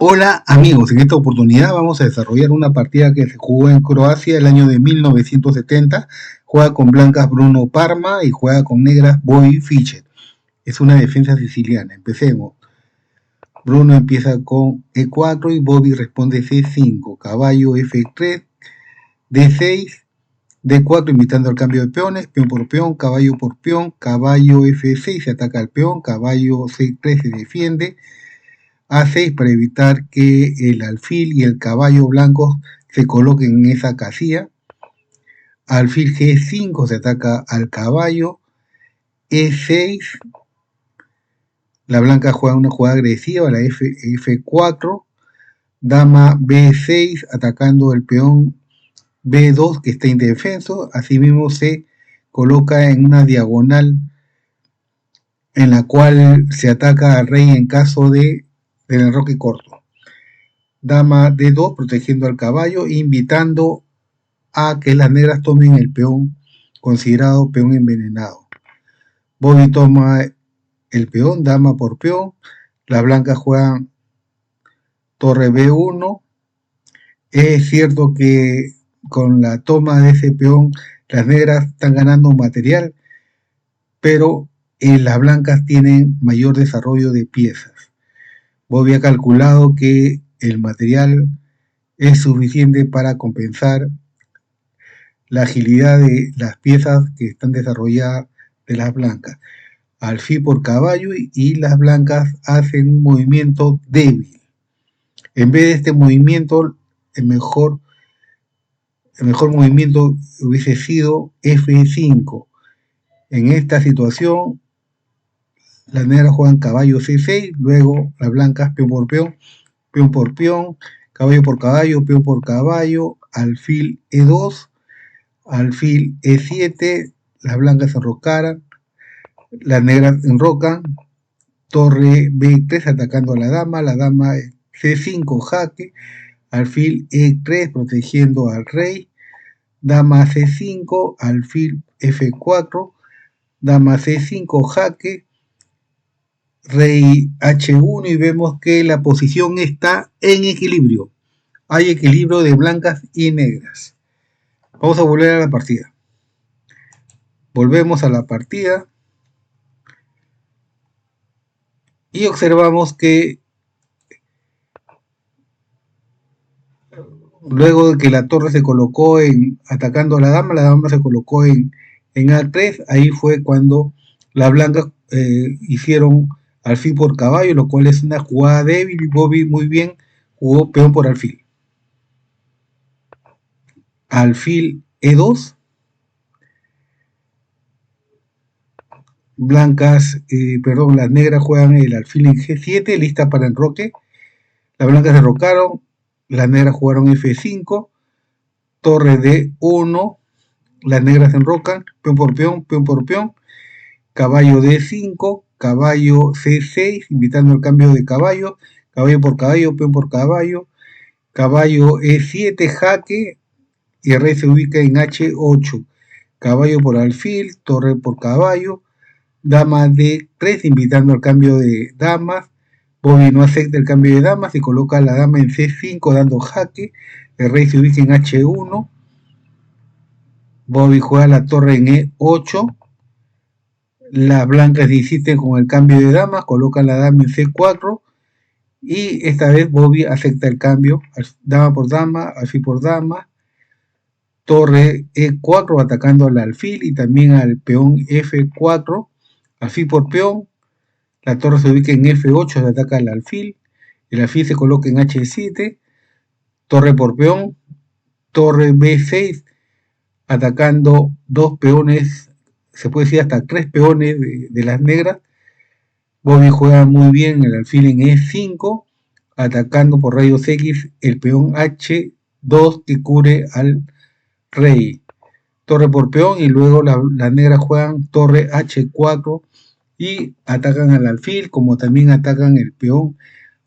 Hola amigos, en esta oportunidad vamos a desarrollar una partida que se jugó en Croacia el año de 1970. Juega con blancas Bruno Parma y juega con negras Bobby Fischer. Es una defensa siciliana. Empecemos. Bruno empieza con E4 y Bobby responde C5. Caballo F3, D6, D4 invitando al cambio de peones, peón por peón, caballo por peón, caballo F6 se ataca al peón, caballo C3 se defiende, A6 para evitar que el alfil y el caballo blancos se coloquen en esa casilla. Alfil G5 se ataca al caballo. E6. La blanca juega una jugada agresiva, la F4. Dama B6 atacando el peón B2 que está indefenso. Asimismo se coloca en una diagonal en la cual se ataca al rey en caso del enroque corto. Dama D2 protegiendo al caballo, invitando a que las negras tomen el peón considerado peón envenenado. Bobby toma el peón, dama por peón. Las blancas juegan torre B1. Es cierto que con la toma de ese peón las negras están ganando material, pero las blancas tienen mayor desarrollo de piezas. Bobby ha calculado que el material es suficiente para compensar la agilidad de las piezas que están desarrolladas de las blancas. Alfil por caballo y las blancas hacen un movimiento débil. En vez de este movimiento, el mejor movimiento hubiese sido F5. En esta situación, las negras juegan caballo C6, luego las blancas peón por peón, peón por peón, caballo por caballo, peón por caballo, alfil E2, alfil E7, las blancas enrocaran, las negras enrocan, torre B3 atacando a la dama C5 jaque, alfil E3 protegiendo al rey, dama C5, alfil F4, dama C5 jaque, rey H1 y vemos que la posición está en equilibrio. Hay equilibrio de blancas y negras. Vamos a volver a la partida. Volvemos a la partida y observamos que luego de que la torre se colocó atacando a la dama se colocó en A3, ahí fue cuando las blancas hicieron alfil por caballo, lo cual es una jugada débil y Bobby muy bien jugó peón por alfil. Alfil E2. Las negras juegan el alfil en G7, lista para enroque. Las blancas derrocaron, las negras jugaron F5, torre D1, las negras enrocan, peón por peón, peón por peón, caballo D5, caballo C6, invitando al cambio de caballo, caballo por caballo, peón por caballo, caballo E7, jaque, y el rey se ubica en H8, caballo por alfil, torre por caballo, dama D3, invitando al cambio de damas. Bobby no acepta el cambio de damas y coloca a la dama en C5 dando jaque. El rey se ubica en H1. Bobby juega la torre en E8. Las blancas insisten con el cambio de damas, colocan la dama en C4. Y esta vez Bobby acepta el cambio, dama por dama, alfil por dama. Torre E4 atacando al alfil y también al peón F4. Alfil por peón. La torre se ubica en F8, se ataca al alfil. El alfil se coloca en H7. Torre por peón. Torre B6, atacando dos peones, se puede decir hasta tres peones de las negras. Bobby juega muy bien el alfil en E5, atacando por rayos X el peón H2 que cubre al rey. Torre por peón y luego las negras juegan torre H4 y atacan al alfil, como también atacan el peón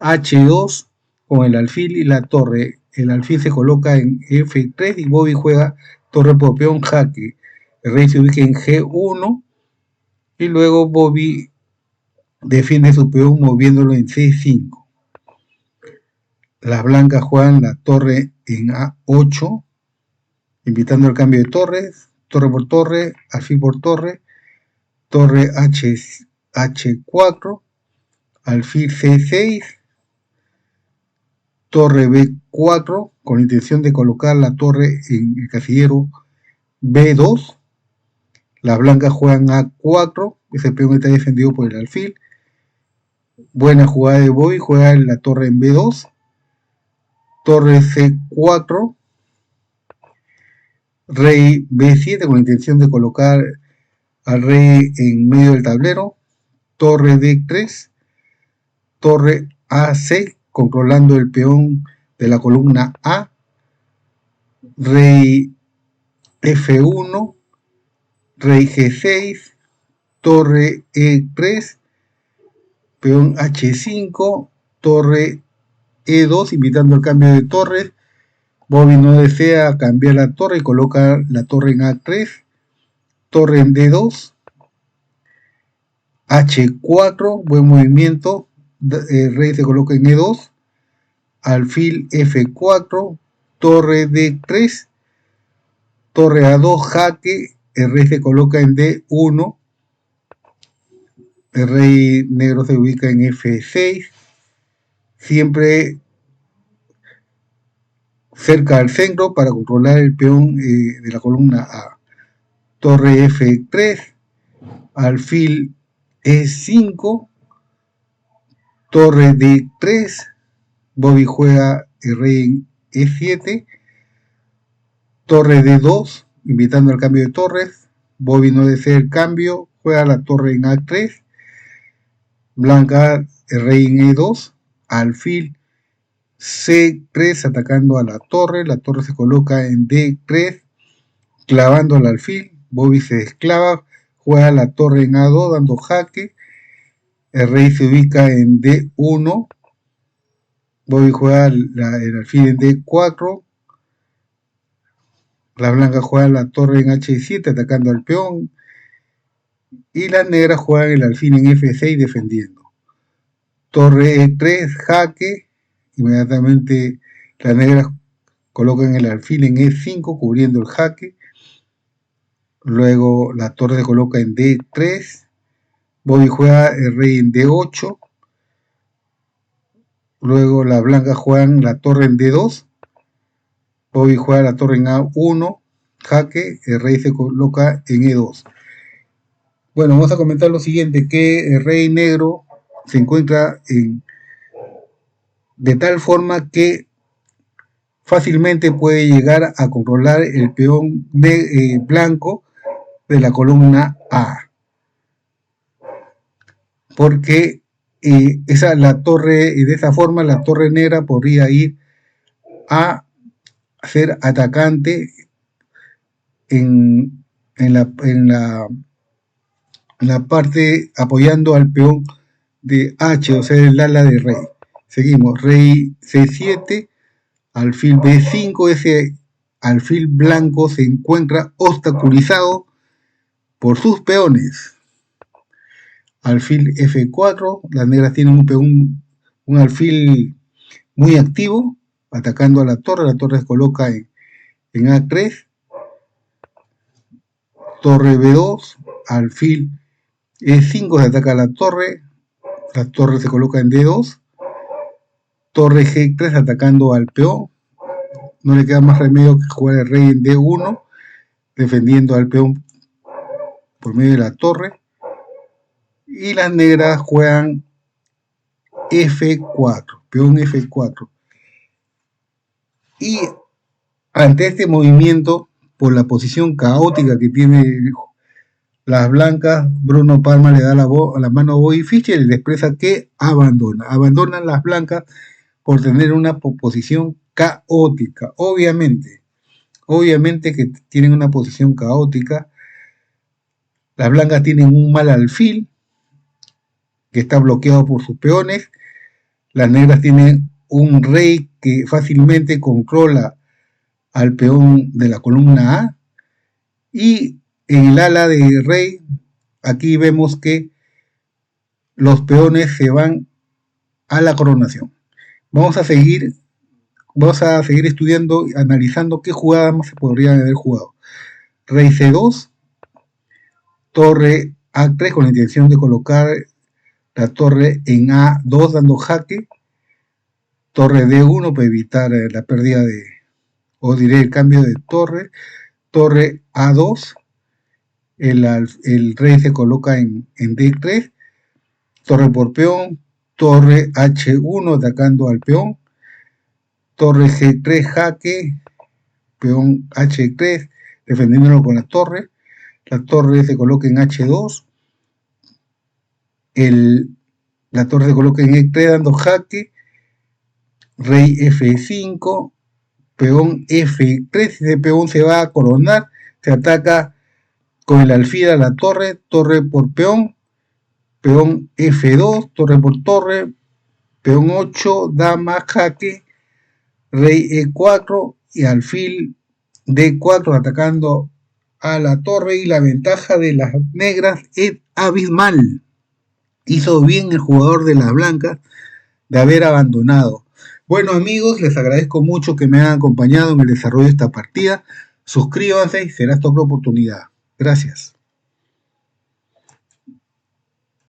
H2 con el alfil y la torre. El alfil se coloca en F3 y Bobby juega torre por peón jaque. El rey se ubica en G1 y luego Bobby defiende su peón moviéndolo en C5. Las blancas juegan la torre en A8, invitando al cambio de torres, torre por torre, alfil por torre, torre H4, alfil C6, torre B4, con la intención de colocar la torre en el casillero B2. Las blancas juegan A4, ese peón está defendido por el alfil. Buena jugada de Boy, juega la torre en B2. Torre C4, rey B7 con la intención de colocar al rey en medio del tablero. Torre D3, torre A6 controlando el peón de la columna A. Rey F1, rey G6, torre E3, peón H5, torre E2 invitando al cambio de torres. Bobby no desea cambiar la torre y coloca la torre en A3, torre en D2, H4, buen movimiento, el rey se coloca en E2, alfil F4, torre D3, torre A2, jaque, el rey se coloca en D1, el rey negro se ubica en F6, siempre cerca al centro para controlar el peón de la columna A. Torre F3, alfil E5, torre D3, Bobby juega el rey en E7, torre D2, invitando al cambio de torres. Bobby no desea el cambio, juega la torre en A3, blanca el rey en E2, alfil C3 atacando a la torre se coloca en D3, clavando al alfil. Bobby se desclava, juega la torre en A2 dando jaque, el rey se ubica en D1, Bobby juega el alfil en D4, las blancas juegan la torre en H7 atacando al peón, y las negras juegan el alfil en F6 defendiendo. Torre E3, jaque, inmediatamente las negras colocan el alfil en E5 cubriendo el jaque. Luego la torre se coloca en D3. Bobby juega el rey en D8. Luego las blancas juegan la torre en D2. Bobby juega la torre en A1. Jaque, el rey se coloca en E2. Bueno, vamos a comentar lo siguiente, que el rey negro se encuentra de tal forma que fácilmente puede llegar a controlar el peón blanco de la columna A, porque la torre, de esa forma la torre negra podría ir a ser atacante en la parte apoyando al peón de H, o sea el ala de rey. Seguimos, rey C7, alfil B5, ese alfil blanco se encuentra obstaculizado por sus peones. Alfil F4, las negras tienen un alfil muy activo, atacando a la torre se coloca en A3, torre B2, alfil E5 se ataca a la torre se coloca en D2, torre G3 atacando al peón, no le queda más remedio que jugar el rey en D1, defendiendo al peón por medio de la torre, y las negras juegan F4, peón F4. Y ante este movimiento, por la posición caótica que tiene las blancas, Bruno Palma le da la mano a Bobby Fischer y le expresa que abandonan las blancas por tener una posición caótica. Obviamente que tienen una posición caótica. Las blancas tienen un mal alfil que está bloqueado por sus peones. Las negras tienen un rey que fácilmente controla al peón de la columna A. Y en el ala de rey, aquí vemos que los peones se van a la coronación. Vamos a seguir vamos a seguir estudiando, analizando qué jugadas más se podrían haber jugado. Rey C2, torre A3 con la intención de colocar la torre en A2 dando jaque, torre D1 para evitar la pérdida de, o diré el cambio de torre A2, el rey se coloca en D3, torre por peón, torre H1 atacando al peón, torre G3 jaque, peón H3 defendiéndolo con la torre se coloca en H2, la torre se coloca en E3 dando jaque, rey F5, peón F3, ese peón se va a coronar, se ataca con el alfil a la torre por peón F2, torre por torre, peón 8, dama, jaque, rey E4 y alfil D4 atacando a la torre, y la ventaja de las negras es abismal. Hizo bien el jugador de las blancas de haber abandonado. Bueno amigos, les agradezco mucho que me hayan acompañado en el desarrollo de esta partida. Suscríbanse y será hasta otra oportunidad. Gracias.